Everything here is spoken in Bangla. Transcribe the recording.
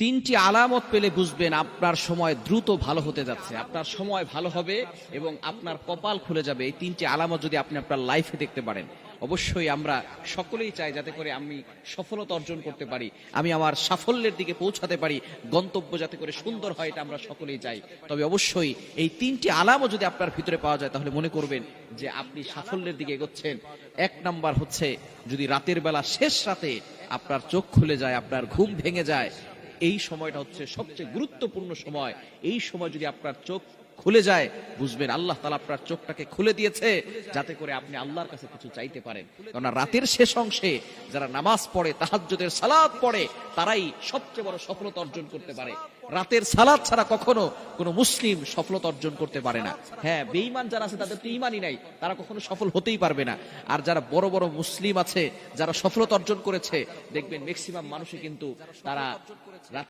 তিনটি আলামত পেলে বুঝবেন আপনার সময় দ্রুত ভালো হতে যাচ্ছে, আপনার সময় ভালো হবে এবং আপনার কপাল খুলে যাবে। এই তিনটি আলামত যদি আপনি আপনার লাইফে দেখতে পারেন, অবশ্যই আমরা সকলেই চাই যাতে করে আমি সফলতা অর্জন করতে পারি, আমি আমার সাফল্যের দিকে পৌঁছাতে পারি, গন্তব্য যাতে করে সুন্দর হয়, এটা আমরা সকলেই চাই। তবে অবশ্যই এই তিনটি আলামত যদি আপনার ভিতরে পাওয়া যায় তাহলে মনে করবেন যে আপনি সাফল্যের দিকে এগোচ্ছেন। এক নাম্বার হচ্ছে, যদি রাতের বেলা শেষ রাতে আপনার চোখ খুলে যায়, আপনার ঘুম ভেঙে যায়, এই সময়টা হচ্ছে সবচেয়ে গুরুত্বপূর্ণ সময়। এই সময় যদি আপনার চোখ খুলে যায়, বুঝবেন আল্লাহ তাআলা আপনার চোখটাকে খুলে দিয়েছে যাতে করে আপনি আল্লাহর কাছে কিছু চাইতে পারেন। কারণ রাতের শেষ অংশে যারা নামাজ পড়ে, তাহাজ্জুদের সালাত পড়ে, তারাই সবচেয়ে বড় সফলতা অর্জন করতে পারে। রাতের সালাত ছাড়া কখনো কোনো মুসলিম সফলতা অর্জন করতে পারে না। হ্যাঁ, বেঈমান যারা আছে তাদের তো ঈমানই নাই, তারা কখনো সফল হতেই পারবে না। আর যারা বড় বড় মুসলিম আছে, যারা সফলতা অর্জন করেছে, দেখবেন ম্যাক্সিমাম মানুষই কিন্তু তারা